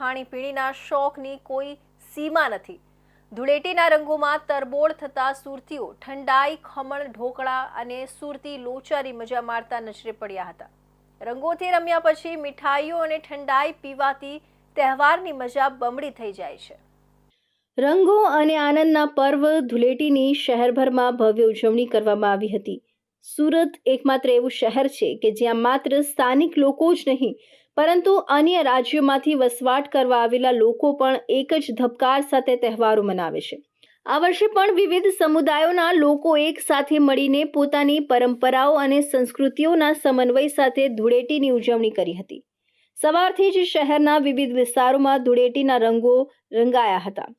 ખાણીપીણીના શોખની કોઈ સીમા નથી। ધૂળેટીના રંગોમાં તરબોળ થતા સુરતીઓ ઠંડાઈ, ખમણ, ઢોકળા અને સુરતી લોચાની મજા માણતા નજરે પડ્યા હતા। રંગોથી રમ્યા પછી મીઠાઈઓ અને ઠંડાઈ પીવાથી તહેવારની મજા બમણી થઈ જાય છે। રંગો અને આનંદના પર્વ ધૂળેટીની શહેરભરમાં ભવ્ય ઉજવણી કરવામાં આવી હતી। સુરત એકમાત્ર એવું શહેર છે કે જ્યાં માત્ર સ્થાનિક લોકો જ નહીં પરંતુ અન્ય રાજ્યોમાંથી વસવાટ કરવા આવેલા લોકો પણ એક જ ધબકાર સાથે તહેવારો મનાવે છે। આ વર્ષે પણ વિવિધ સમુદાયોના લોકો એક સાથે મળીને પોતાની પરંપરાઓ અને સંસ્કૃતિઓના સમન્વય સાથે ધૂળેટીની ઉજવણી કરી હતી। સવારથી જ શહેરના વિવિધ વિસ્તારોમાં ધૂળેટીના રંગો રંગાયા હતા।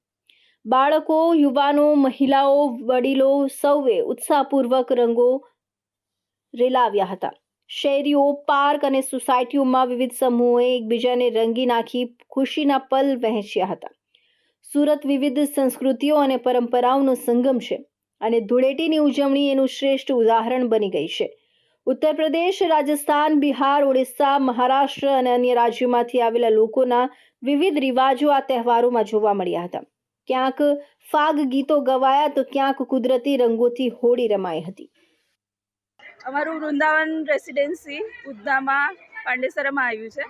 બાળકો, યુવાનો, મહિલાઓ, વડીલો સૌએ ઉત્સાહપૂર્વક રંગો રેલાવ્યા હતા। શેરીઓ, પાર્ક અને સોસાયટીઓમાં વિવિધ સમૂહોએ એકબીજાને રંગી નાખી ખુશીના પલ વહેંચ્યા હતા। સુરત વિવિધ સંસ્કૃતિઓ અને પરંપરાઓનો સંગમ છે અને ધૂળેટીની ઉજવણી એનું શ્રેષ્ઠ ઉદાહરણ બની ગઈ છે। ઉત્તર પ્રદેશ, રાજસ્થાન, બિહાર, ઓડિશા, મહારાષ્ટ્ર અને અન્ય રાજ્યોમાંથી આવેલા લોકોના વિવિધ રિવાજો આ તહેવારોમાં જોવા મળ્યા હતા। ક્યાંક ફાગ ગીતો ગવાયા તો ક્યાંક કુદરતી રંગોથી હોળી રમાઈ હતી। અમારું વૃંદાવન રેસિડેન્સી ઉધનામાં પાંડેસરામાં આવ્યું છે।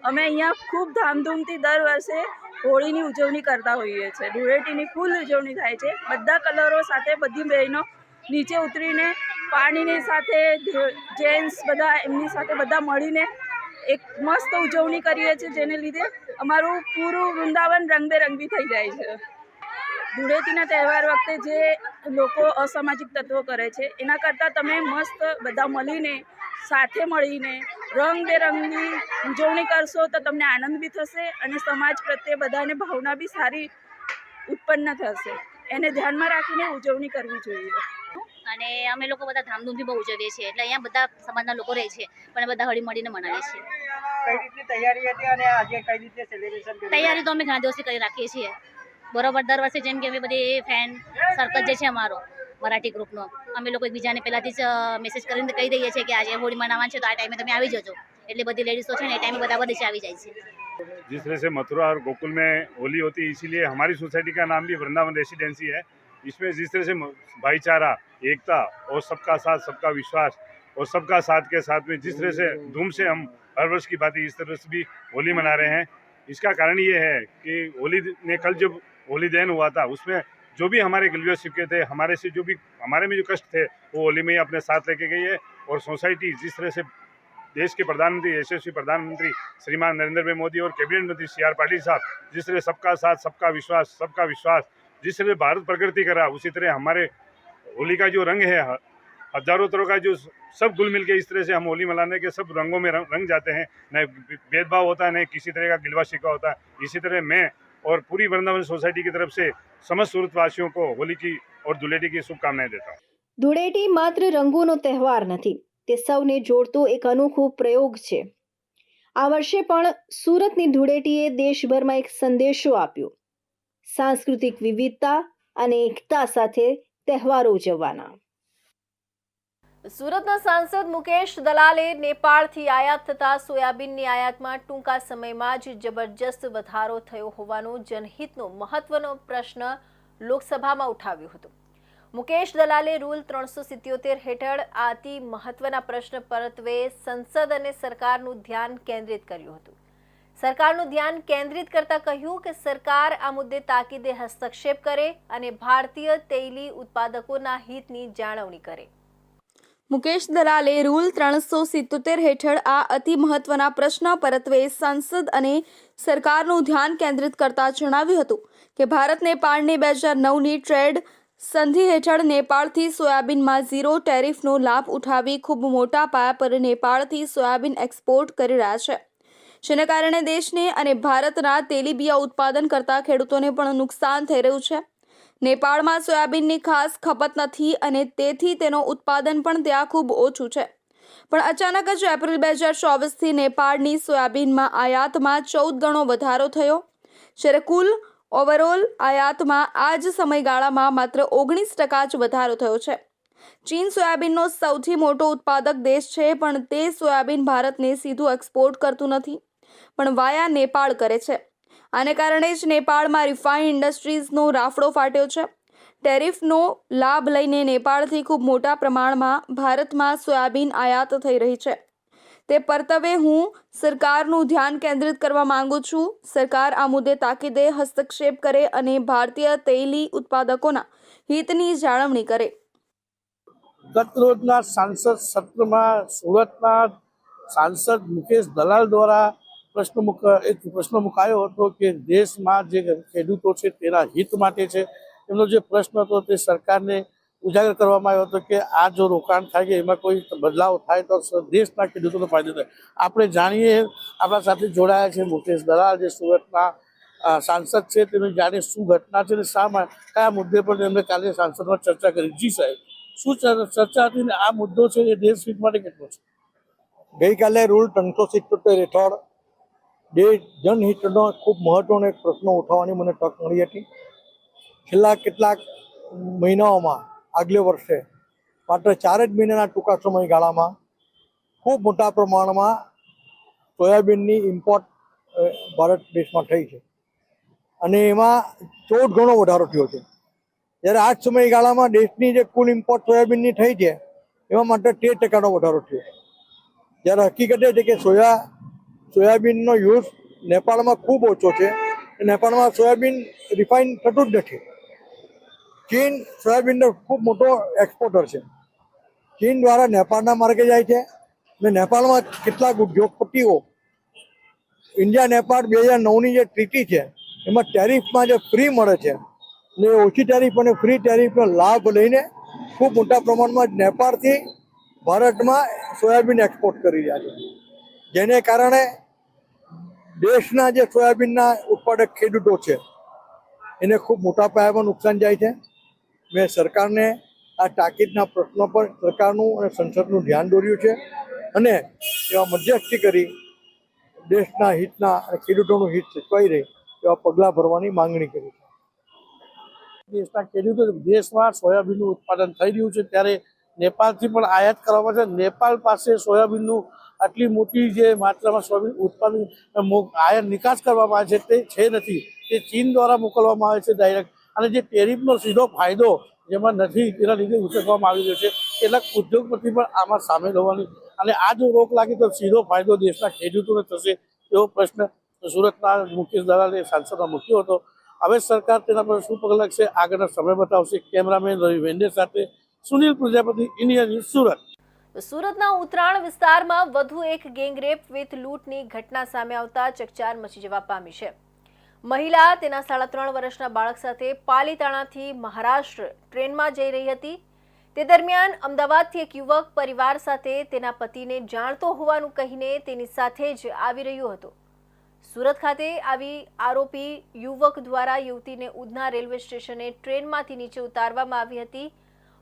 અમે અહીંયા ખૂબ ધામધૂમથી દર વર્ષે હોળીની ઉજવણી કરતા હોઈએ છીએ। ધૂળેટીની ફૂલ ઉજવણી થાય છે। બધા કલરો સાથે બધી બહેનો નીચે ઉતરીને પાણીની સાથે જેન્ટ્સ બધા એમની સાથે બધા મળીને એક મસ્ત ઉજવણી કરીએ છીએ, જેને લીધે અમારું પૂરું વૃંદાવન રંગબેરંગી થઈ જાય છે। ધૂળેટીના તહેવાર વખતે જે લોકો અસામાજિક તત્વો કરે છે એના કરતાં તમે મસ્ત બધા મળીને સાથે મળીને રંગબેરંગી ઉજવણી કરશો તો તમને આનંદ બી થશે અને સમાજ પ્રત્યે બધાને ભાવના બી સારી ઉત્પન્ન થશે। એને ધ્યાનમાં રાખીને ઉજવણી કરવી જોઈએ। અને અમે લોકો બધા ધામધૂમથી બહુ ઉજવીએ છીએ, એટલે અહીંયા બધા સમાજના લોકો રહે છે પણ બધા હળી મળીને મનાવીએ છીએ। કઈ રીતની તૈયારી હતી અને આજે કઈ રીતે સેલિબ્રેશન કર્યું? તૈયારી તો અમે ઘણા દિવસથી કરી રાખીએ છીએ બરોબર। દર વર્ષે જેમ કે અમે બધી ફ્રેન્ડ સર્કલ જે છે અમારો મરાઠી ગ્રુપનો, અમે લોકો એકબીજાને પહેલાંથી જ મેસેજ કરીને કહી દઈએ છીએ કે આજે હોળી મનાવવાનું છે તો આ ટાઈમે તમે આવી જજો। એટલે બધી લેડીઝો છે ને એ ટાઈમે બધા નીચે આવી જાય છે। जिस तरह से मथुरा और गोकुल में होली होती है, इसीलिए हमारी सोसाइटी का नाम भी वृंदावन रेसिडेंसी है। इसमें जिस तरह से भाईचारा, एकता और सबका साथ, सबका विश्वास और सबका साथ के साथ में जिस तरह से धूम से हम हर वर्ष की बात इस तरह से भी होली मना रहे हैं, इसका कारण ये है कि होली ने कल जब होली दहन हुआ था उसमें जो भी हमारे गिलवे सिक्के थे, हमारे से जो भी हमारे में जो कष्ट थे वो होली में अपने साथ लेके गई है। और सोसाइटी जिस तरह से देश के प्रधानमंत्री, यशस्वी प्रधानमंत्री श्रीमान नरेंद्र भाई मोदी और कैबिनेट मंत्री CR पाटिल साहब जिस तरह सबका साथ, सबका विश्वास जिस तरह भारत प्रगति करा, उसी तरह हमारे होली का जो रंग है हजारों तरह का जो सब घुल मिल के इस तरह से हम होली मनाने के सब रंगों में रंग जाते हैं। न भेदभाव होता है, न किसी तरह का गिलवा शिकवा होता है। इसी तरह मैं और पूरी वृंदावन सोसाइटी की तरफ से समस्त सूरतवासियों को होली की और धूळेटी की शुभकामनाएं देता हूँ। ધૂળેટી માત્ર રંગોનો તહેવાર નથી, તે સૌને જોડતો એક અનોખો પ્રયોગ છે। આ વર્ષે પણ સુરતની ધૂળેટીએ દેશભરમાં એક સંદેશો આપ્યો, સાંસ્કૃતિક વિવિધતા અને એકતા સાથે તહેવારો ઉજવવાના। સુરતના સાંસદ મુકેશ દલાલે નેપાળથી આયાત થતા સોયાબીનની આયાતમાં ટૂંકા સમયમાં જ જબરજસ્ત વધારો થયો હોવાનો જનહિતનો મહત્વનો પ્રશ્ન લોકસભામાં ઉઠાવ્યો હતો। મુકેશ દલાલે રૂલ 377 હેઠળ અતિ મહત્વના પ્રશ્ન પરત્વે સંસદ અને સરકારનું ધ્યાન કેન્દ્રિત કર્યું હતું। સરકારનું ધ્યાન કેન્દ્રિત કરતા કહ્યું કે સરકાર આ મુદ્દે તાકીદે હસ્તક્ષેપ કરે અને ભારતીય તૈલી ઉત્પાદકોના હિતની જાળવણી કરે। મુકેશ દલાલે રૂલ 377 હેઠળ આ અતિ મહત્વના પ્રશ્ન પરત્વે સંસદ અને સરકારનું ધ્યાન કેન્દ્રિત કરતા જણાવ્યું હતું કે ભારત નેપાળને 2009ની ટ્રેડ સંધિ હેઠળ નેપાળથી સોયાબીનમાં ઝીરો ટેરિફનો લાભ ઉઠાવી ખૂબ મોટા પાયા પર નેપાળથી સોયાબીન એક્સપોર્ટ કરી રહ્યા છે, જેને કારણે દેશને અને ભારતના તેલીબિયા ઉત્પાદન કરતા ખેડૂતોને પણ નુકસાન થઈ રહ્યું છે। નેપાળમાં સોયાબીનની ખાસ ખપત નથી અને તેથી તેનું ઉત્પાદન પણ ત્યાં ખૂબ ઓછું છે, પણ અચાનક જ એપ્રિલ 2024થી નેપાળની સોયાબીનમાં આયાતમાં 14 ગણો વધારો થયો, જ્યારે કુલ ઓવરઓલ આયાતમાં આ જ સમયગાળામાં માત્ર 19% જ વધારો થયો છે। ચીન સોયાબીનનો સૌથી મોટો ઉત્પાદક દેશ છે, પણ તે સોયાબીન ભારતને સીધું એક્સપોર્ટ કરતું નથી પણ વાયા નેપાળ કરે છે। આને કારણે જ નેપાળમાં રિફાઇન ઇન્ડસ્ટ્રીઝનો રાફડો ફાટ્યો છે. ટેરિફનો લાભ લઈને નેપાળથી ખૂબ મોટા પ્રમાણમાં ભારતમાં સોયાબીન આયાત થઈ રહી છે. તે પરત્વે હું સરકારનું ધ્યાન કેન્દ્રિત કરવા માંગુ છું. સરકાર આ મુદ્દે તાકીદે હસ્તક્ષેપ કરે અને ભારતીય તેલી ઉત્પાદકોના હિતની જાળવણી કરે. ગત રોજના સાંસદ સત્રમાં સુરતના સાંસદ મુકેશ દલાલ દ્વારા એક પ્રશ્ન મુકાયો હતો કે દેશમાં જે ખેડૂતો છે તેના હિત માટે છે. એમનો જે પ્રશ્ન હતો તે સરકારને ઉજાગર કરવામાં આવ્યો હતો કે આ જો રોકાણ થાય કે એમાં કોઈ બદલાવ થાય તો દેશના ખેડૂતોનો ફાયદો થાય. આપણે જાણીએ, આપણા સાથે જોડાયા છે મુકેશ દલાલ, જે સુરતના સાંસદ છે. તેમને જાણીએ શું ઘટના છે અને કયા મુદ્દે પર એમને કાલે સાંસદમાં ચર્ચા કરી. જી સાહેબ, શું ચર્ચા હતી ને આ મુદ્દો છે એ દેશ હિત માટે કેટલો છે? ગઈકાલે રૂલ 377 હેઠળ જનહિતનો ખૂબ મહત્વનો એક પ્રશ્ન ઉઠાવવાની મને તક મળી હતી. છેલ્લા કેટલાક મહિનાઓમાં આગલે વર્ષે માત્ર 4 જ મહિનાના ટૂંકા સમયગાળામાં ખૂબ મોટા પ્રમાણમાં સોયાબીનની ઇમ્પોર્ટ ભારત દેશમાં થઈ છે અને એમાં 14 ગણો વધારો થયો છે. જ્યારે આ જ સમયગાળામાં દેશની જે કુલ ઇમ્પોર્ટ સોયાબીનની થઈ છે એમાં માત્ર 13% વધારો થયો. જ્યારે હકીકત એ છે કે સોયાબીનનો યુઝ નેપાળમાં ખૂબ ઓછો છે. નેપાળમાં સોયાબીન રિફાઇન થતું જ નથી. ચીન સોયાબીનનો ખૂબ મોટો એક્સપોર્ટર છે. ચીન દ્વારા નેપાળના માર્ગે જાય છે અને નેપાળમાં કેટલાક ઉદ્યોગપતિઓ ઇન્ડિયા નેપાળ 2009ની જે ટ્રીટી છે એમાં ટેરિફમાં જે ફ્રી મળે છે ને ઓછી ટેરિફ અને ફ્રી ટેરિફનો લાભ લઈને ખૂબ મોટા પ્રમાણમાં નેપાળથી ભારતમાં સોયાબીન એક્સપોર્ટ કરી રહ્યા છે. જેને કારણે દેશના જે સોયાબીનના ઉત્પાદક ખેડૂતો છે એને ખૂબ મોટા પાયામાં નુકસાન જાય છે. મેં સરકારને આ તાકીદના પ્રશ્નો પર સરકારનું અને સંસદનું ધ્યાન દોર્યું છે અને એવા મધ્યસ્થી કરી દેશના હિતના અને ખેડૂતોનું હિત સચવાઈ રહે એવા પગલાં ભરવાની માંગણી કરી છે. દેશના ખેડૂતો, દેશમાં સોયાબીનનું ઉત્પાદન થઈ રહ્યું છે ત્યારે નેપાળથી પણ આયાત કરવામાં છે. નેપાળ પાસે સોયાબીનનું આટલી મોટી જે માત્રામાં સોયાબીન ઉત્પાદન આયાત નિકાસ કરવામાં આવે છે તે છે નથી. તે ચીન દ્વારા મોકલવામાં આવે છે ડાયરેક્ટ. અને જે ટેરિફનો સીધો ફાયદો જેમાં નથી તેના લીધે ઉચકવામાં આવી રહ્યો છે. કેટલાક ઉદ્યોગપતિ પણ આમાં સામેલ હોવાની અને આ જો રોક લાગે તો સીધો ફાયદો દેશના ખેડૂતોને થશે એવો પ્રશ્ન સુરતના મુકેશ દલાલે સાંસદમાં મૂક્યો હતો. હવે સરકાર તેના પર શું પગલાં લેશે આગળના સમય બતાવશે. કેમેરામેન રવિ વેંડે સાથે સુનિલ પ્રજાપતિ, ઇન્ડિયા ન્યૂઝ, સુરત. સુરતના ઉત્તરાણ વિસ્તારમાં વધુ એક ગેંગરેપ વિથ લૂંટની ઘટના સામે આવતા ચકચાર મચી જવા પામી છે. મહિલા તેના 3.5 વર્ષના બાળક સાથે પાલીતાણાથી મહારાષ્ટ્ર ટ્રેનમાં જઈ રહી હતી. તે દરમિયાન અમદાવાદથી એક યુવક પરિવાર સાથે તેના પતિને જાણતો હોવાનું કહીને તેની સાથે જ આવી રહ્યો હતો. સુરત ખાતે આવી આરોપી યુવક દ્વારા યુવતીને ઉધના રેલવે સ્ટેશને ટ્રેનમાંથી નીચે ઉતારવામાં આવી હતી.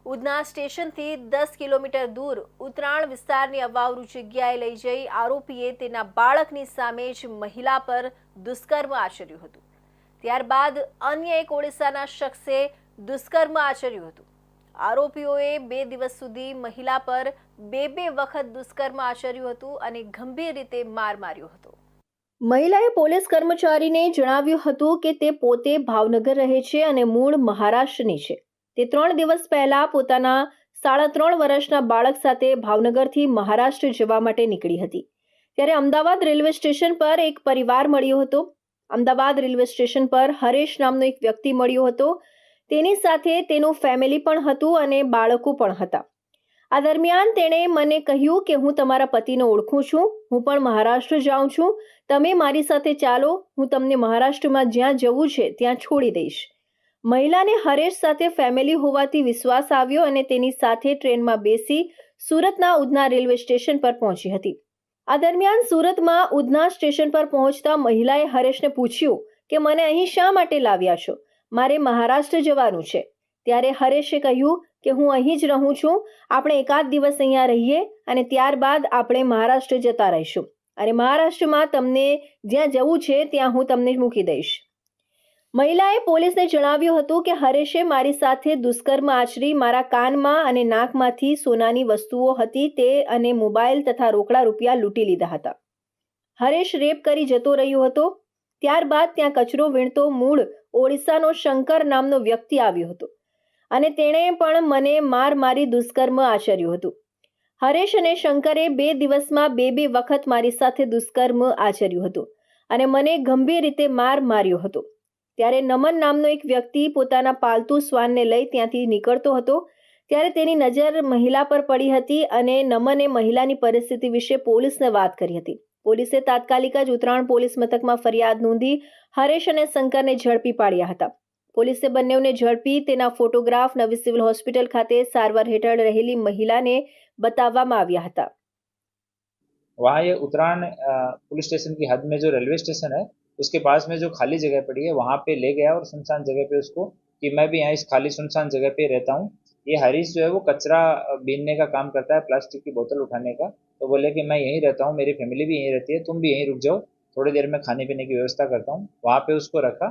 ઉધના સ્ટેશનથી 10 કિલોમીટર દૂર ઉત્તરાણ વિસ્તારની અવાવરૂ જગ્યાએ લઈ જઈ આરોપીએ તેના બાળકની સામે જ મહિલા પર દુષ્કર્મ આચર્યું હતું. ત્યારબાદ અન્ય એક ઓડિશાના શખ્સે દુષ્કર્મ આચર્યું હતું. આરોપીઓએ 2 દિવસ સુધી મહિલા પર 2 વખત દુષ્કર્મ આચર્યું હતું અને ગંભીર રીતે માર માર્યો હતો. મહિલાએ પોલીસ કર્મચારીને જણાવ્યું હતું કે તે પોતે ભાવનગર રહે છે અને મૂળ મહારાષ્ટ્રની છે. તે 3 દિવસ પહેલા પોતાના 3.5 વર્ષના બાળક સાથે ભાવનગરથી મહારાષ્ટ્ર જવા માટે નીકળી હતી. ત્યારે અમદાવાદ રેલવે સ્ટેશન પર એક પરિવાર મળ્યો હતો. અમદાવાદ રેલવે સ્ટેશન પર હરેશ નામનો એક વ્યક્તિ મળ્યો હતો. તેની સાથે તેનું ફેમિલી પણ હતું અને બાળકો પણ હતા. આ દરમિયાન તેણે મને કહ્યું કે હું તમારા પતિને ઓળખું છું, હું પણ મહારાષ્ટ્ર જાઉં છું, તમે મારી સાથે ચાલો, હું તમને મહારાષ્ટ્રમાં જ્યાં જવું છે ત્યાં છોડી દઈશ. મહિલાને હરેશ સાથે ફેમિલી હોવાથી વિશ્વાસ આવ્યો અને તેની સાથે ટ્રેનમાં બેસી સુરતના ઉધના રેલવે સ્ટેશન પર પહોંચી હતી. આ દરમિયાન સુરતમાં ઉધના સ્ટેશન પર પહોંચતા મહિલાએ હરેશને પૂછ્યું કે મને અહીં શા માટે લાવ્યા છો? મારે મહારાષ્ટ્ર જવાનું છે. ત્યારે હરેશે કહ્યું કે હું અહીં જ રહું છું, આપણે એકાદ દિવસ અહીંયા રહીએ અને ત્યારબાદ આપણે મહારાષ્ટ્ર જતા રહીશું અને મહારાષ્ટ્રમાં તમને જ્યાં જવું છે ત્યાં હું તમને મૂકી દઈશ. મહિલાએ પોલીસને જણાવ્યું હતું કે હરેશે મારી સાથે દુષ્કર્મ આચરી મારા કાનમાં અને નાકમાંથી સોનાની વસ્તુઓ હતી તે અને મોબાઈલ તથા રોકડા રૂપિયા લૂંટી લીધા હતા. હરેશ રેપ કરી જતો રહ્યો હતો. ત્યારબાદ ત્યાં કચરો વીણતો મૂળ ઓડિશાનો શંકર નામનો વ્યક્તિ આવ્યો હતો અને તેણે પણ મને માર મારી દુષ્કર્મ આચર્યું હતું. હરેશ અને શંકરે 2 દિવસમાં 2 વખત મારી સાથે દુષ્કર્મ આચર્યું હતું અને મને ગંભીર રીતે માર્યો હતો. ત્યારે નમન નામનો એક વ્યક્તિ પોતાના પાલતુ શ્વાનને લઈ ત્યાંથી નીકળતો હતો ત્યારે તેની નજર મહિલા પર પડી હતી અને નમને મહિલાની પરિસ્થિતિ વિશે પોલીસને વાત કરી હતી. પોલીસે તાત્કાલિક જ ઉત્તરાયણ પોલીસ મથકમાં ફરિયાદ નોંધી હરેશ અને શંકરને ઝડપી પાડ્યા હતા. પોલીસે બંનેઓને ઝડપી તેના ફોટોગ્રાફ નવી સિવિલ હોસ્પિટલ ખાતે સારવાર હેઠળ રહેલી મહિલાને बतावવામાં આવ્યા હતા. वहाँ ये उत्तरायण पुलिस स्टेशन की हद में जो रेलवे स्टेशन है उसके पास में जो खाली जगह पड़ी है वहाँ पे ले गया और सुनसान जगह पे उसको कि मैं भी यहाँ इस खाली सुनसान जगह पे रहता हूँ. ये हरीश जो है वो कचरा बीनने का काम करता है, प्लास्टिक की बोतल उठाने का. तो बोले कि मैं यहीं रहता हूँ, मेरी फैमिली भी यहीं रहती है, तुम भी यहीं रुक जाओ, थोड़ी देर में खाने पीने की व्यवस्था करता हूँ. वहाँ पे उसको रखा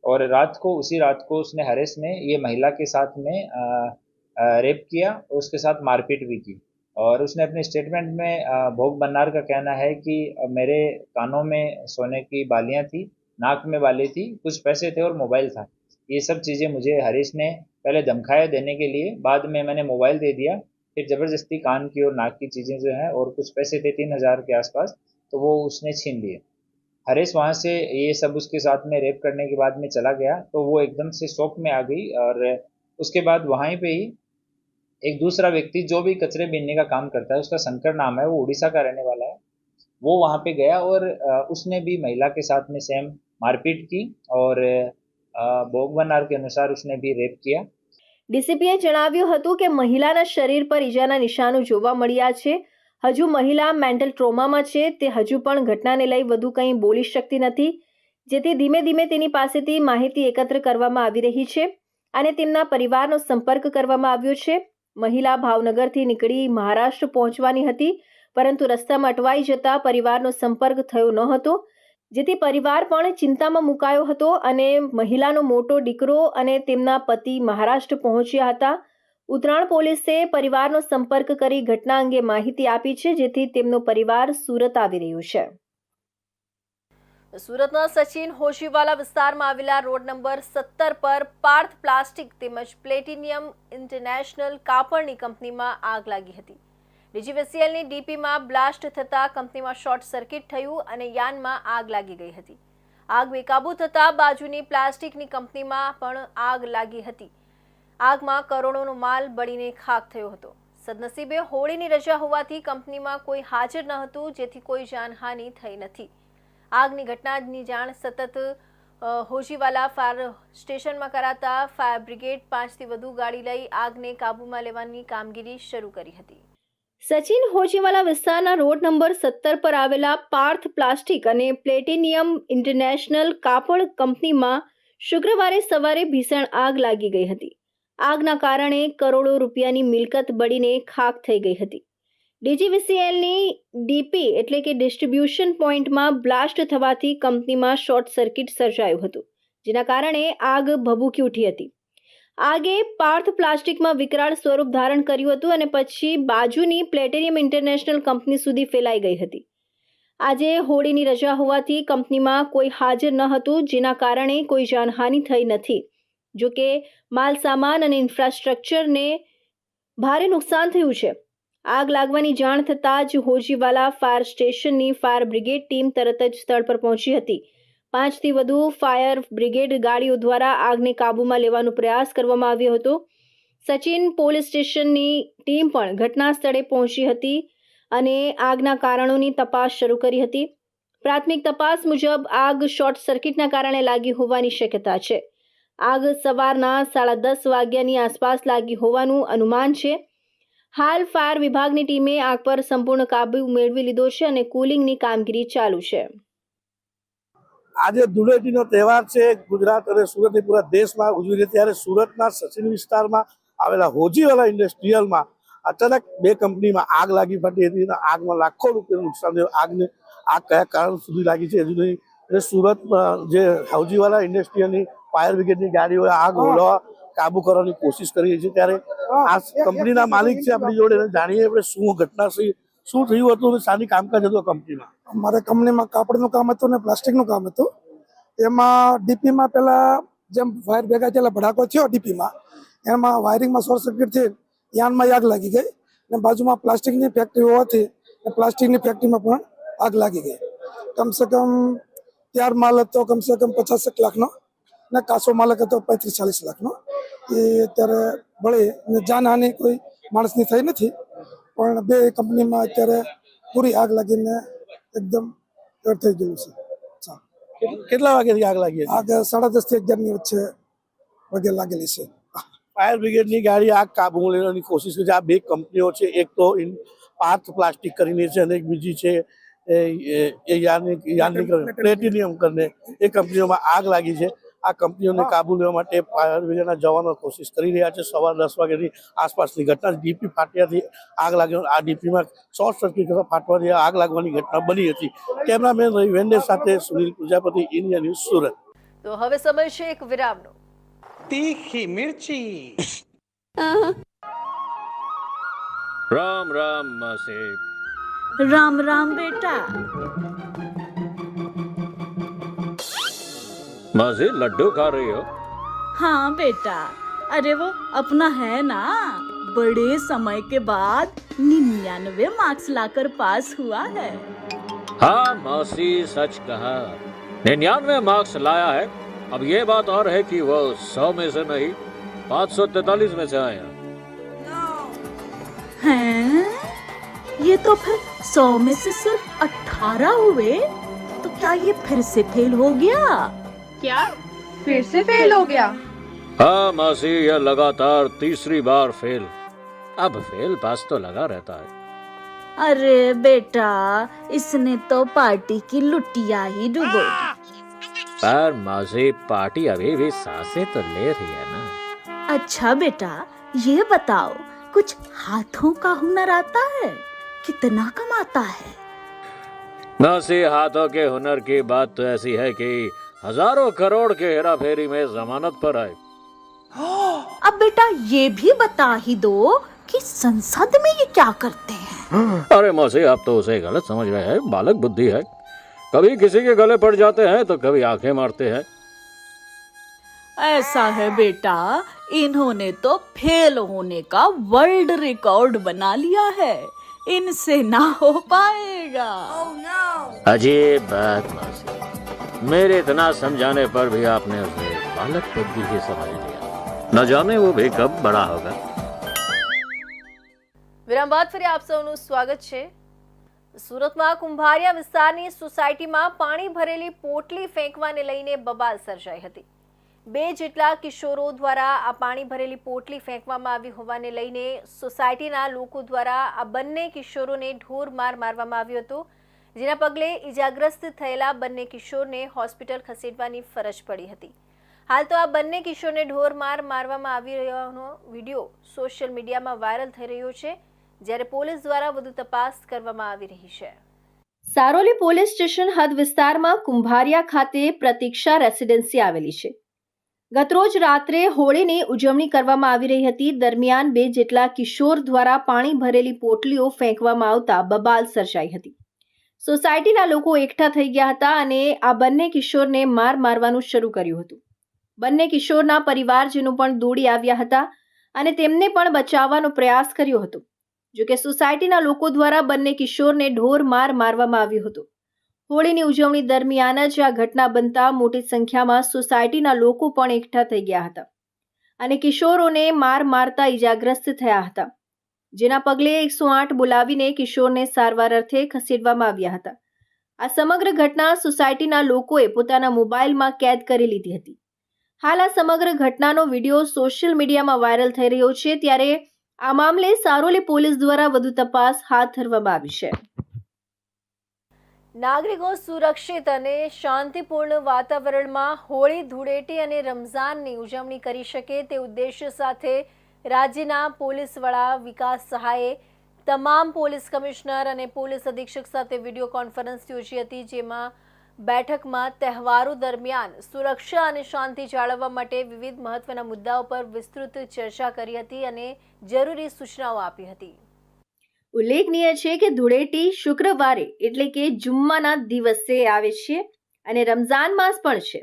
और उसी रात को उसने हरीश ने ये महिला के साथ में रेप किया और उसके साथ मारपीट भी की. और उसने अपने स्टेटमेंट में भोग बन्नार का कहना है कि मेरे कानों में सोने की बालियां थी, नाक में बाली थी, कुछ पैसे थे और मोबाइल था. ये सब चीज़ें मुझे हरीश ने पहले धमकाया देने के लिए, बाद में मैंने मोबाइल दे दिया, फिर ज़बरदस्ती कान की और नाक की चीज़ें जो हैं और कुछ पैसे थे 3,000 के आसपास, तो वो उसने छीन लिए. हरीश वहाँ से ये सब उसके साथ में रेप करने के बाद में चला गया तो वो एकदम से शॉक में आ गई. और उसके बाद वहीं पे ही एक दूसरा व्यक्ति जो भी कचरे बीनने का काम करता है, उसका शंकर नाम है, वो उड़ीसा का रहने वाला है, वो वहाँ पे गया और उसने भी महिला के साथ में सेम मारपीट की और भोग बनार के अनुसार उसने भी रेप किया. ડીસીપીએ જણાવ્યું હતું કે મહિલાના શરીર પર ઈજાના નિશાનો જોવા મળ્યા છે. હજુ મહિલા મેન્ટલ ટ્રોમામાં છે. તે હજુ પણ ઘટનાને લઈ વધુ કંઈ બોલી શકતી નથી, જેથી ધીમે ધીમે તેની પાસેથી માહિતી એકત્ર કરવામાં આવી રહી છે અને તેમના પરિવારનો સંપર્ક કરવામાં આવ્યો છે. મહિલા ભાવનગરથી નીકળી મહારાષ્ટ્ર પહોંચવાની હતી, પરંતુ રસ્તામાં અટવાઈ જતા પરિવારનો સંપર્ક થયો ન હતો, જેથી પરિવાર પણ ચિંતામાં મુકાયો હતો અને મહિલાનો મોટો દીકરો અને તેમના પતિ મહારાષ્ટ્ર પહોંચ્યા હતા. ઉત્તરાયણ પોલીસે પરિવારનો સંપર્ક કરી ઘટના અંગે માહિતી આપી છે, જેથી તેમનો પરિવાર સુરત આવી રહ્યો છે. સુરતના સચિન હોશીવાલા વિસ્તારમાં આવેલા રોડ નંબર 17 પર પાર્થ પ્લાસ્ટિક તેમજ પ્લેટિનિયમ ઇન્ટરનેશનલ કાપડની કંપનીમાં આગ લાગી હતી. ડીજીવીસીએલની ડીપીમાં બ્લાસ્ટ થતાં કંપનીમાં શોર્ટ સર્કિટ થયું અને યાનમાં આગ લાગી ગઈ હતી. આગ બેકાબૂ થતાં બાજુની પ્લાસ્ટિકની કંપનીમાં પણ આગ લાગી હતી. આગમાં કરોડોનો માલ બળીને ખાખ થયો હતો. સદનસીબે હોળીની રજા હોવાથી કંપનીમાં કોઈ હાજર ન હતું, જેથી કોઈ જાનહાનિ થઈ નથી. આગની ઘટનાની જાણ સતત હોજીવાલા ફાયર સ્ટેશનમાં કરાતા ફાયર બ્રિગેડ 5થી વધુ ગાડી લઈ આગને કાબૂમાં લેવાની કામગીરી શરૂ કરી હતી. સચિન હોજીવાલા વિસ્તારના રોડ નંબર 17 પર આવેલા પાર્થ પ્લાસ્ટિક અને પ્લેટિનિયમ ઇન્ટરનેશનલ કાપડ કંપનીમાં શુક્રવારે સવારે ભીષણ આગ લાગી ગઈ હતી. આગના કારણે કરોડો રૂપિયાની મિલકત બળીને ખાખ થઈ ગઈ હતી. ડીજીવીસીએલની ડીપી એટલે કે ડિસ્ટ્રીબ્યુશન પોઈન્ટમાં બ્લાસ્ટ થવાથી કંપનીમાં શોર્ટ સર્કિટ સર્જાયું હતું, જેના કારણે આગ ભભૂકી ઉઠી હતી. આગે પાર્થ પ્લાસ્ટિકમાં વિકરાળ સ્વરૂપ ધારણ કર્યું હતું અને પછી બાજુની પ્લેટિનિયમ ઇન્ટરનેશનલ કંપની સુધી ફેલાઈ ગઈ હતી. આજે હોળીની રજા હોવાથી કંપનીમાં કોઈ હાજર ન હતું, જેના કારણે કોઈ જાનહાનિ થઈ નથી. જો કે માલ સામાન અને ઇન્ફ્રાસ્ટ્રક્ચરને ભારે નુકસાન થયું છે. આગ લાગવાની જાણ થતાં જ હોજીવાલા ફાયર સ્ટેશનની ફાયર બ્રિગેડ ટીમ તરત જ સ્થળ પર પહોંચી હતી. 5થી વધુ ફાયર બ્રિગેડ ગાડીઓ દ્વારા આગને કાબૂમાં લેવાનો પ્રયાસ કરવામાં આવ્યો હતો. સચિન પોલીસ સ્ટેશનની ટીમ પણ ઘટના સ્થળે પહોંચી હતી અને આગના કારણોની તપાસ શરૂ કરી હતી. પ્રાથમિક તપાસ મુજબ આગ શોર્ટ સર્કિટના કારણે લાગી હોવાની શક્યતા છે. આગ સવારના 10:30 વાગ્યાની આસપાસ લાગી હોવાનું અનુમાન છે. હાલ ફાયર વિભાગની ટીમે આગ પર સંપૂર્ણ કાબુ મેળવી લીધો છે અને કુલિંગની કામગીરી ચાલુ છે. આજે ધૂળેટીનો તહેવાર છે, ગુજરાત અને સુરત પૂરા દેશમાં ઉજવી રહ્યા, ત્યારે સુરતના સચિન વિસ્તારમાં આવેલા હોજીવાલા ઇન્ડસ્ટ્રીયલમાં અચાનક 2 કંપનીમાં આગ લાગી ફાટી હતી. આગમાં લાખો રૂપિયાનું નુકસાન થયું. આગ કયા કારણ સુધી લાગી છે હજુ નહીં. એટલે સુરતમાં જે હોજીવાલા ઇન્ડસ્ટ્રીયલની ફાયર બ્રિગેડની ગાડીઓએ આગ ઓલવવા કાબુ કરવાની કોશિશ કરી છે. ત્યારે આ કંપનીના માલિક છે આપણી જોડે, જાણીએ આપણે શું ઘટના છે, શું થયું હતું અને શાની કામકાજ હતું કંપનીમાં. અમારે કંપનીમાં કાપડનું કામ હતું ને પ્લાસ્ટિકનું કામ હતું. એમાં ડીપીમાં પહેલાં જેમ ફાયર ભેગા થયેલા ભડાકો થયો ડીપીમાં, એમાં વાયરિંગમાં શોર્ટ સર્કિટથી યાનમાં આગ લાગી ગઈ ને બાજુમાં પ્લાસ્ટિકની ફેક્ટરી હોવાથી પ્લાસ્ટિકની ફેક્ટરીમાં પણ આગ લાગી ગઈ. કમસે કમ તૈયાર માલ હતો કમસે કમ 50 લાખનો ને કાચો માલ હતો 35-40 લાખનો. એ અત્યારે બળી ને જાનહાનિ કોઈ માણસની થઈ નથી, પણ બે કંપનીમાં અત્યારે પૂરી આગ લાગીને એકદમ થઈ ગયેલું છે. કેટલા વાગ્યાથી આગ લાગી હતી? આગ 10:30 થી 11 ની વચ્ચે વાગે લાગેલી છે. ફાયર બ્રિગેડની ગાડી આગ કાબૂમાં લેવાની કોશિશ કરી છે. આ બે કંપનીઓ છે, એક તો પાર્થ પ્લાસ્ટિક કરીને છે અને એક બીજી છે પ્લેટિનિયમ કરીને. એ કંપનીઓમાં આગ લાગી છે. આ કંપનીઓને કાબુ લેવા માટે ફાયર બ્રિગેડના જવાનો કોશિશ કરી રહ્યા છે. સવાર 10 વાગ્યાની આસપાસની ઘટના. ડીપી ફાટ્યાથી આગ લાગી. આ ડીપીમાં શોર્ટ સર્કિટ ફાટવાથી આગ લાગવાની ઘટના બની હતી. કેમેરામેન રવિ વેન્ડે સાથે સુનિલ પ્રજાપતિ, ઇન્ડિયા ન્યૂઝ, સુરત. તો હવે સમય છે એક વિરામનો. तीखी मिर्ची। राम राम मासी। राम राम बेटा। मासी लड्डू खा रही हो? हाँ बेटा, अरे वो अपना है ना, बड़े समय के बाद 99 मार्क्स लाकर पास हुआ है। हाँ मासी सच कहा, 99 मार्क्स लाया है। अब ये बात और है कि वो 100 में से नहीं 543 में से आया। हैं? ये तो फिर 100 में से सिर्फ 18 हुए, तो क्या ये फिर से फेल हो गया? क्या फिर से फेल हो गया? हाँ मासी, यह लगातार तीसरी बार फेल। अब फेल पास तो लगा रहता है। अरे बेटा, इसने तो पार्टी की लुटिया ही डुबो दी। पर मासी, पार्टी अभी भी सांसें तो ले रही है ना। अच्छा बेटा, ये बताओ, कुछ हाथों का हुनर आता है? कितना कमाता है? मासी, हाथों के हुनर की बात तो ऐसी है कि हजारों करोड़ के हेरा फेरी में जमानत पर आए। अब बेटा ये भी बता ही दो कि संसद में ये क्या करते हैं? अरे मौसी, आप तो उसे गलत समझ रहे हैं। बालक बुद्धि है, कभी किसी के गले पड़ जाते हैं तो कभी आंखें मारते हैं। ऐसा है बेटा, इन्होंने तो फेल होने का वर्ल्ड रिकॉर्ड बना लिया है, इनसे ना हो पाएगा। अजीब बात मौसी, मेरे इतना समझाने पर भी आपने उसे बालक बुद्धि ही समझ लिया। न जाने वो भी कब बड़ा होगा। વિરામ બાદ ફરી આપ સૌનું સ્વાગત છે. સુરતમાં કુંભારિયા વિસ્તારની સોસાયટીમાં પાણી ભરેલી પોટલી ફેંકવાને લઈને બબાલ સર્જાઈ હતી. 2 જેટલા કિશોરો દ્વારા આ પાણી ભરેલી પોટલી ફેંકવામાં આવી હોવાને લઈને સોસાયટીના લોકો દ્વારા આ બંને કિશોરોને ઢોર માર મારવામાં આવ્યો હતો, જેના પગલે ઇજાગ્રસ્ત થયેલા બંને કિશોરને હોસ્પિટલ ખસેડવાની ફરજ પડી હતી. હાલ તો આ બંને કિશોરને ઢોર માર મારવામાં આવી રહ્યોનો વિડીયો સોશિયલ મીડિયામાં વાયરલ થઈ રહ્યો છે, જ્યારે પોલીસ દ્વારા વધુ તપાસ કરવામાં આવી રહી છે. સારોલી પોલીસ સ્ટેશન હદ વિસ્તારમાં કુંભારિયા ખાતે પ્રતીક્ષા રેસિડેન્સી આવેલી છે. ગતરોજ રાત્રે હોળીની ઉજવણી કરવામાં આવી રહી હતી. દરમિયાન 2 જેટલા કિશોર દ્વારા પાણી ભરેલી પોટલીઓ ફેંકવામાં આવતા બબાલ સર્જાઈ હતી. સોસાયટીના લોકો એકઠા થઈ ગયા હતા અને આ બંને કિશોરને મારવાનું શરૂ કર્યું હતું. બંને કિશોરના પરિવારજનો પણ દોડી આવ્યા હતા અને તેમને પણ બચાવવાનો પ્રયાસ કર્યો હતો. જો કે સોસાયટીના લોકો દ્વારા બંને કિશોરને ઢોર માર મારવામાં આવ્યો હતો. હોળીની ઉજવણી દરમિયાન જ આ ઘટના બનતા મોટી સંખ્યામાં સોસાયટીના લોકો પણ એકઠા થઈ ગયા હતા અને કિશોરોને મારતા ઇજાગ્રસ્ત થયા હતા, જેના પગલે 108 બોલાવીને કિશોરને સારવાર અર્થે ખસેડવામાં આવ્યા હતા. આ સમગ્ર ઘટના સોસાયટીના લોકોએ પોતાના મોબાઈલમાં કેદ કરી લીધી હતી. હાલ આ સમગ્ર ઘટનાનો વિડીયો સોશિયલ મીડિયામાં વાયરલ થઈ રહ્યો છે, ત્યારે આ મામલે સારોલી પોલીસ દ્વારા વધુ તપાસ હાથ ધરવામાં આવી છે. નાગરિકો સુરક્ષિત અને શાંતિપૂર્ણ વાતાવરણમાં હોળી, ધૂળેટી અને રમઝાનની ઉજવણી કરી શકે તે ઉદ્દેશ્ય સાથે રાજ્યના પોલીસ વડા વિકાસ સહાયે તમામ પોલીસ કમિશનર અને પોલીસ અધિક્ષક સાથે વિડીયો કોન્ફરન્સ યોજી હતી, જેમાં બેઠકમાં તહેવારો દરમિયાન સુરક્ષા અને શાંતિ જાળવવા માટે વિવિધ મહત્વના મુદ્દાઓ પર વિસ્તૃત ચર્ચા કરી હતી અને જરૂરી સૂચનાઓ આપી હતી. ઉલ્લેખનીય છે કે ધૂળેટી શુક્રવારે એટલે કે જુમ્માના દિવસે આવે છે અને રમઝાન માસ પણ છે.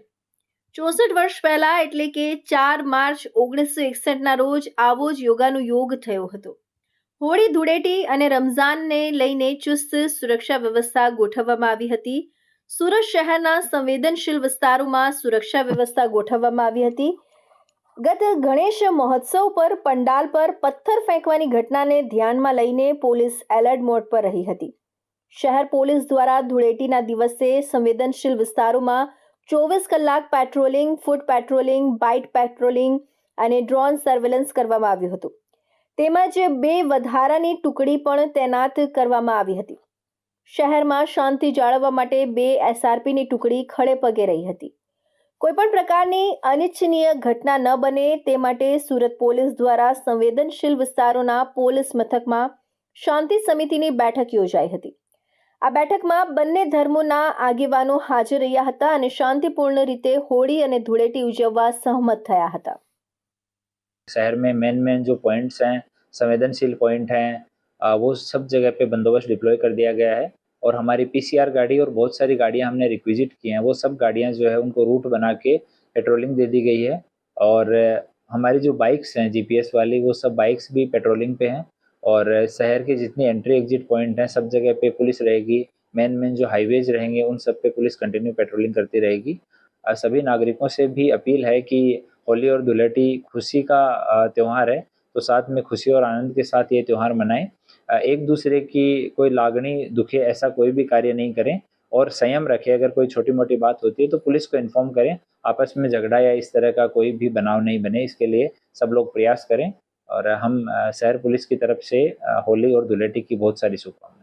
64 વર્ષ પહેલા એટલે કે 4 માર્ચ 1961ના રોજ આવો જ યોગાનું યોગ થયો હતો. હોળી, ધૂળેટી અને રમઝાનને લઈને ચુસ્ત સુરક્ષા વ્યવસ્થા ગોઠવવામાં આવી હતી. સુરત શહેરના સંવેદનશીલ વિસ્તારોમાં સુરક્ષા વ્યવસ્થા ગોઠવવામાં આવી હતી. ગત ગણેશ મહોત્સવ પર પંડાલ પર પથ્થર ફેંકવાની ઘટનાને ધ્યાનમાં લઈને પોલીસ એલર્ટ મોડ પર રહી હતી. શહેર પોલીસ દ્વારા ધૂળેટીના દિવસે સંવેદનશીલ વિસ્તારોમાં 24 કલાક પેટ્રોલિંગ, ફૂટ પેટ્રોલિંગ, બાઇક પેટ્રોલિંગ અને ડ્રોન સર્વેલન્સ કરવામાં આવ્યું હતું. તેમજ 2 વધારાની ટુકડી પણ તૈનાત કરવામાં આવી હતી. શહેરમાં શાંતિ જાળવવા માટે 2 SRPની ટુકડી ખડે પગે રહી હતી. કોઈપણ પ્રકારની અનિચ્છનીય ઘટના ન બને તે માટે સુરત પોલીસ દ્વારા સંવેદનશીલ વિસ્તારોના પોલીસ મથકમાં શાંતિ સમિતિની બેઠક યોજાઈ હતી. આ બેઠકમાં બંને ધર્મોના આગેવાનો હાજર રહ્યા હતા અને શાંતિપૂર્ણ રીતે હોળી અને ધૂળેટી ઉજવવા સહમત થયા હતા. शहर में मेन जो पॉइंट्स हैं, संवेदनशील पॉइंट हैं, वो सब जगह पे बंदोबस्त डिप्लॉय कर दिया गया है और हमारी PCR गाड़ी और बहुत सारी गाड़ियां हमने रिक्विजिट की हैं. वो सब गाड़ियां जो है उनको रूट बना के पेट्रोलिंग दे दी गई है और हमारी जो बाइक्स हैं GPS वाली, वो सब बाइक्स भी पेट्रोलिंग पे हैं और शहर के जितनी एंट्री एग्जिट पॉइंट हैं सब जगह पे पुलिस रहेगी. मेन जो हाईवेज रहेंगे उन सब पे पुलिस कंटिन्यू पेट्रोलिंग करती रहेगी. सभी नागरिकों से भी अपील है कि होली और धुलेटी खुशी का त्यौहार है, तो साथ में खुशी और आनंद के साथ ये त्यौहार मनाएं. एक दूसरे की कोई लागनी दुखे ऐसा कोई भी कार्य नहीं करें और संयम रखें. अगर कोई छोटी मोटी बात होती है तो पुलिस को इन्फॉर्म करें. आपस में झगड़ा या इस तरह का कोई भी बनाव नहीं बने, इसके लिए सब लोग प्रयास करें और हम शहर पुलिस की तरफ से होली और धुलेटी की बहुत सारी शुभकामनाएं.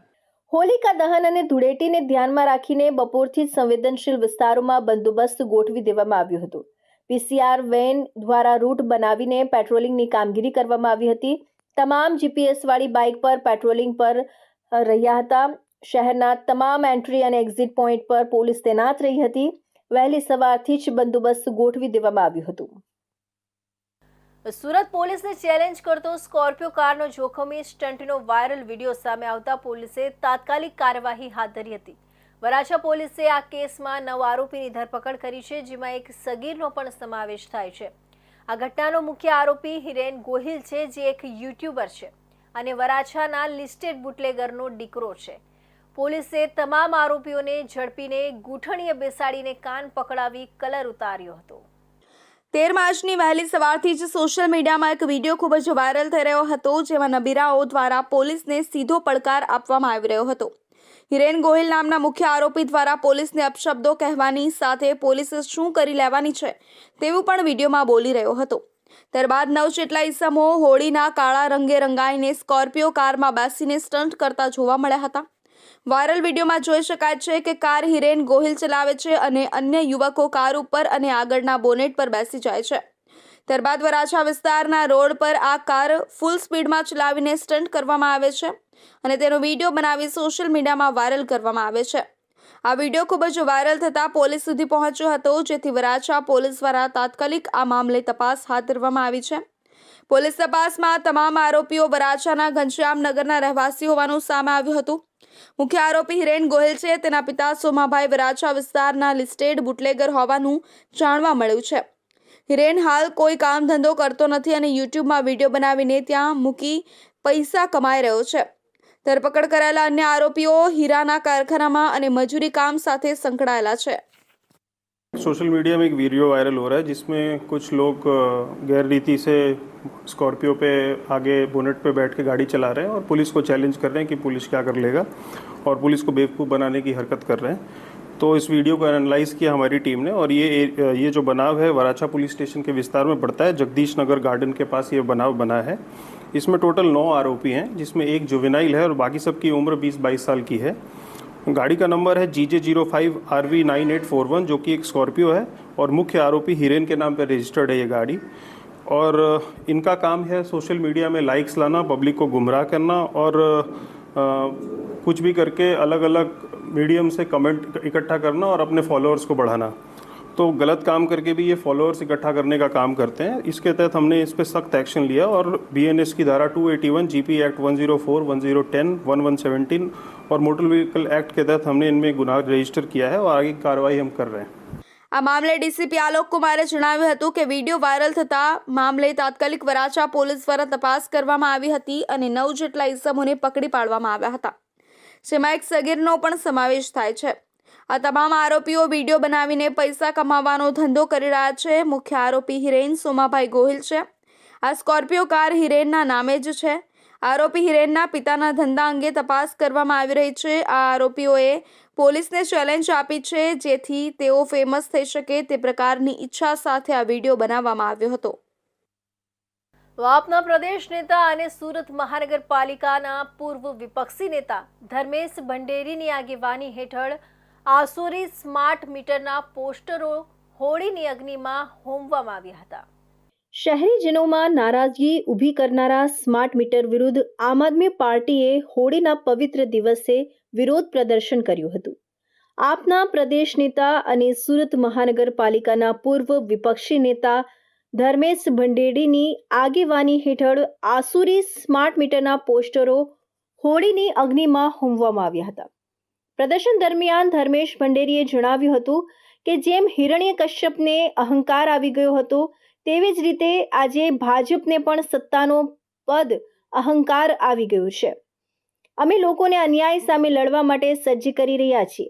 હોલિકા દહન અને ધૂળેટીને ધ્યાનમાં રાખીને બપોરથી જ સંવેદનશીલ વિસ્તારોમાં બંદોબસ્ત ગોઠવી દેવામાં આવ્યો હતો. PCR વેન દ્વારા રૂટ બનાવીને પેટ્રોલિંગની કામગીરી કરવામાં આવી હતી. તમામ GPS વાળી બાઇક પર પેટ્રોલિંગ પર રહ્યા હતા. શહેરના તમામ એન્ટ્રી અને એક્ઝિટ પોઈન્ટ પર પોલીસ તૈનાત રહી હતી. વહેલી સવારથી જ બંદોબસ્ત ગોઠવી દેવામાં આવ્યું હતું. સુરત પોલીસને ચેલેન્જ કરતો સ્કોર્પિયો કારનો જોખમી સ્ટન્ટનો વાયરલ વિડીયો સામે આવતા પોલીસે તાત્કાલિક કાર્યવાહી હાથ ધરી હતી. વરાછા પોલીસે આ કેસમાં 9 આરોપીની ધરપકડ કરી છે, જેમાં એક સગીરનો પણ સમાવેશ થાય છે. આ ઘટનાનો મુખ્ય આરોપી હિરેન ગોહિલ છે, જે એક યુટ્યુબર છે અને વરાછાના લિસ્ટેડ બુટલેગરનો દીકરો છે. પોલીસે તમામ આરોપીઓને ઝડપીને ગૂંઠણીએ બેસાડીને કાન પકડાવી કલર ઉતાર્યો હતો. 13 માર્ચની વહેલી સવારથી જ સોશિયલ મીડિયામાં એક વિડીયો ખૂબ જ વાયરલ થઈ રહ્યો હતો, જેમાં નબીરાઓ દ્વારા પોલીસને સીધો પડકાર આપવામાં આવી રહ્યો હતો. હિરેન ગોહિલ નામના મુખ્ય આરોપી દ્વારા પોલીસને અપશબ્દો કહેવાની સાથે પોલીસે શું કરી લેવાની છે તેવું પણ વિડીયોમાં બોલી રહ્યો હતો. ત્યારબાદ 9 જેટલા ઈસમો હોળીના કાળા રંગે રંગાઈને સ્કોર્પિયો કારમાં બેસીને સ્ટન્ટ કરતા જોવા મળ્યા હતા. વાયરલ વિડીયોમાં જોઈ શકાય છે કે કાર હિરેન ગોહિલ ચલાવે છે અને અન્ય યુવકો કાર ઉપર અને આગળના બોનેટ પર બેસી જાય છે. ત્યારબાદ વરાછા વિસ્તારના રોડ પર આ કાર ફૂલ સ્પીડમાં ચલાવીને સ્ટન્ટ કરવામાં આવે છે અને તેનો વિડીયો બનાવી સોશિયલ મીડિયામાં વાયરલ કરવામાં આવે છે. આ વિડીયો ખૂબ જ વાયરલ થતાં પોલીસ સુધી પહોંચ્યો હતો, જેથી વરાછા પોલીસ દ્વારા તાત્કાલિક આ મામલે તપાસ હાથ ધરવામાં આવી છે. પોલીસ તપાસમાં તમામ આરોપીઓ વરાછાના ઘનશ્યામનગરના રહેવાસી હોવાનું સામે આવ્યું હતું. મુખ્ય આરોપી હિરેન ગોહિલ છે, તેના પિતા સોમાભાઈ વરાછા વિસ્તારના લિસ્ટેડ બુટલેગર હોવાનું જાણવા મળ્યું છે. હિરેન હાલ કોઈ કામ ધંધો કરતો નથી અને યુટ્યુબમાં વિડીયો બનાવીને ત્યાં મૂકી પૈસા કમાઈ રહ્યો છે. ધરપકડ કરાયેલા અન્ય આરોપીઓ હીરાના કારખાનામાં અને મજૂરી કામ સાથે સંકળાયેલા છે. सोशल मीडिया में एक वीडियो वायरल हो रहा है जिसमें कुछ लोग गैर रीति से स्कॉर्पियो पे आगे बोनेट पे बैठ के गाड़ी चला रहे हैं और पुलिस को चैलेंज कर रहे हैं कि पुलिस क्या कर लेगा और पुलिस को बेवकूफ़ बनाने की हरकत कर रहे हैं. तो इस वीडियो को एनालाइज़ किया हमारी टीम ने और ये जो बनाव है वराछा पुलिस स्टेशन के विस्तार में पड़ता है. जगदीश नगर गार्डन के पास ये बनाव बना है. इसमें टोटल 9 आरोपी हैं, जिसमें एक जुवेनाइल है और बाकी सबकी उम्र 20-22 साल की है. गाड़ी का नंबर है GJ05 RV 9841 जो कि एक स्कॉर्पियो है और मुख्य आरोपी हिरेन के नाम पर रजिस्टर्ड है ये गाड़ी. और इनका काम है सोशल मीडिया में लाइक्स लाना, पब्लिक को गुमराह करना और कुछ भी करके अलग अलग मीडियम से कमेंट इकट्ठा करना और अपने फॉलोअर्स को बढ़ाना. तो गलत काम करके भी ये फॉलोअर्स इकट्ठा करने का काम करते हैं. इसके तहत हमने इस पर सख्त एक्शन लिया और BNS की धारा 281, GP एक्ट 104, 1010, 1117 और मोटर व्हीकल एक्ट के तहत हमने इनमें गुनाह रजिस्टर किया है और आगे की कार्रवाई हम कर रहे हैं. આ મામલે ડીસીપી આલોક કુમારે જણાવ્યું હતું કે વિડીયો વાયરલ થતા મામલે તાત્કાલિક વરાછા પોલીસ દ્વારા તપાસ કરવામાં આવી હતી અને 9 જેટલા ઇસમોને પકડી પાડવામાં આવ્યા હતા, જેમાં એક સગીરનો પણ સમાવેશ થાય છે. આ તમામ આરોપીઓ વિડીયો બનાવીને પૈસા કમાવાનો ધંધો કરી રહ્યા છે. મુખ્ય આરોપી હિરેન સોમાભાઈ ગોહિલ છે. આ સ્કોર્પિયો કાર હિરેનના નામે જ છે. આરોપી હિરેનના પિતાના ધંધા અંગે તપાસ કરવામાં આવી રહી છે. આ આરોપીઓએ પોલીસને ચેલેન્જ આપી છે, જેથી તેઓ ફેમસ થઈ શકે તે પ્રકારની ઈચ્છા સાથે આ વિડીયો બનાવવામાં આવ્યો હતો. આપના પ્રદેશ નેતા અને સુરત મહાનગરપાલિકાના પૂર્વ વિપક્ષી નેતા ધર્મેશ ભંડેરીની આગેવાની હેઠળ આસુરી સ્માર્ટ મીટરના પોસ્ટરો હોળીની અગ્નિમાં હોમવામાં આવ્યા હતા. શહેરીજનોમાં નારાજગી ઊભી કરનારા સ્માર્ટ મીટર વિરુદ્ધ આમ આદમી પાર્ટીએ હોળીના પવિત્ર દિવસે વિરોધ પ્રદર્શન કર્યું હતું. આપના પ્રદેશ નેતા અને સુરત મહાનગરપાલિકાના પૂર્વ વિપક્ષી નેતા ધર્મેશ ભંડેરીની આગેવાની હેઠળ આસુરી સ્માર્ટ મીટરના પોસ્ટરો હોળીની અગ્નિમાં હોમવામાં આવ્યા હતા. પ્રદર્શન દરમિયાન ધર્મેશ ભંડેરીએ જણાવ્યું હતું કે જેમ હિરણ્યકશ્યપને અહંકાર આવી ગયો હતો, તેવી જ રીતે આજે ભાજપને પણ સત્તાનો પદ અહંકાર આવી ગયું છે. અમે લોકોને અન્યાય સામે લડવા માટે સજ્જ કરી રહ્યા છીએ.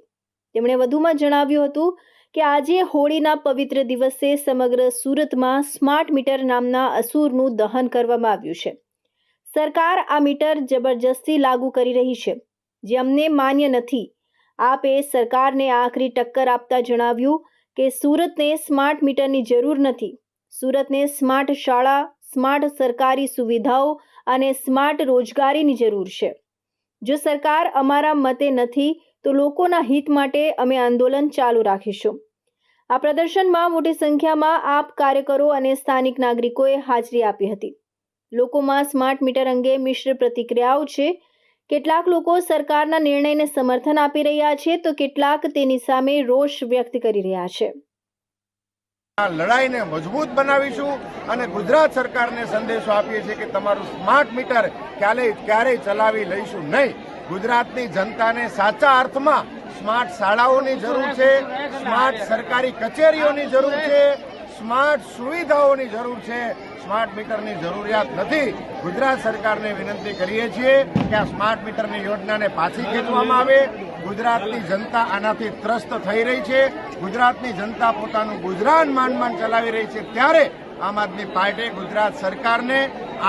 તેમણે વધુમાં જણાવ્યું હતું કે આજે હોળીના પવિત્ર દિવસે સમગ્ર સુરતમાં સ્માર્ટ મીટર નામના અસુરનું દહન કરવામાં આવ્યું છે. સરકાર આ મીટર જબરજસ્તી લાગુ કરી રહી છે, જે અમને માન્ય નથી. આપે સરકારને આખરી ટક્કર આપતા જણાવ્યું કે સુરતને સ્માર્ટ મીટરની જરૂર નથી. સુરતને સ્માર્ટ શાળા, સ્માર્ટ સરકારી સુવિધાઓ અને સ્માર્ટ રોજગારીની જરૂર છે. જો સરકાર અમારા મતે નથી તો લોકોના હિત માટે અમે આંદોલન ચાલુ રાખીશું. આ પ્રદર્શનમાં મોટી સંખ્યામાં આપ કાર્યકરો અને સ્થાનિક નાગરિકોએ હાજરી આપી હતી. લોકોમાં સ્માર્ટ મીટર અંગે મિશ્ર પ્રતિક્રિયાઓ છે. કેટલાક લોકો સરકારના નિર્ણયને સમર્થન આપી રહ્યા છે તો કેટલાક તેની સામે રોષ વ્યક્ત કરી રહ્યા છે. લડાઈને મજબૂત બનાવીશું અને ગુજરાત સરકારને સંદેશો આપીએ છીએ કે તમારું સ્માર્ટ મીટર ક્યારેય ચલાવી લઈશું નહીં. ગુજરાતની જનતાને સાચા અર્થમાં સ્માર્ટ શાળાઓની જરૂર છે, સ્માર્ટ સરકારી કચેરીઓની જરૂર છે, સ્માર્ટ સુવિધાઓની જરૂર છે. સ્માર્ટ મીટરની જરૂરિયાત નથી. ગુજરાત સરકારને વિનંતી કરીએ છીએ કે આ સ્માર્ટ મીટરની યોજનાને પાછી ખેંચવામાં આવે. ગુજરાતની જનતા આનાથી ત્રસ્ત થઈ રહી છે. ગુજરાતની જનતા પોતાનું ગુજરાન માંડ ચલાવી રહી છે. ત્યારે આમ આદમી પાર્ટી ગુજરાત સરકારને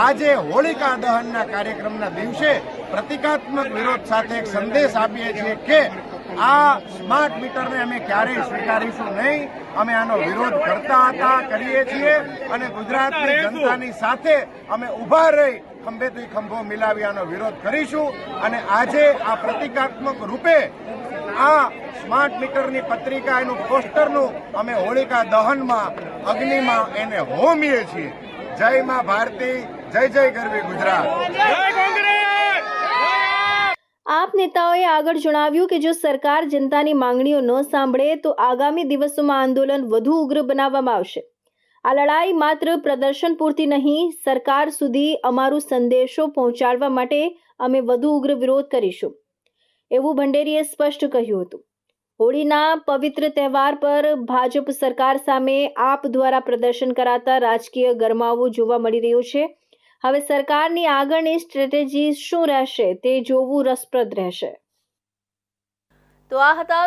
આજે હોળિકા દહનના કાર્યક્રમના દિવસે પ્રતિકાત્મક વિરોધ સાથે એક સંદેશ આપીએ છીએ કે આ સ્માર્ટ મીટરને અમે ક્યારેય સ્વીકારીશું નહીં. અમે આનો વિરોધ કરતા હતા, કરીએ છીએ અને ગુજરાતની જનતાની સાથે અમે ઊભા રહી ખંભેથી ખંભો મિલાવી આનો વિરોધ કરીશું. અને આજે આ પ્રતિકાત્મક રૂપે આ સ્માર્ટ મીટરની પત્રિકા, એનું પોસ્ટરનું અમે હોળિકા દહનમાં, અગ્નિમાં એને હોમીએ છીએ. જય માં ભારતી, જય જય ગરવી ગુજરાત. આપ નેતાઓએ આગળ જણાવ્યું કે જો સરકાર જનતાની માંગણીઓ ન સાંભળે તો આગામી દિવસોમાં આંદોલન વધુ ઉગ્ર બનાવવામાં આવશે. આ લડાઈ માત્ર પ્રદર્શન પૂરતી નહીં, સરકાર સુધી અમારું સંદેશો પહોંચાડવા માટે અમે વધુ ઉગ્ર વિરોધ કરીશું, એવું ભંડેરીએ સ્પષ્ટ કહ્યું હતું. હોળીના પવિત્ર તહેવાર પર ભાજપ સરકાર સામે આપ દ્વારા પ્રદર્શન કરાતા રાજકીય ગરમાવો જોવા મળી રહ્યો છે. હવે સરકારની આગળની સ્ટ્રેટેજી શું રહેશે તે જોવું રસપ્રદ રહેશે. તો આ હતા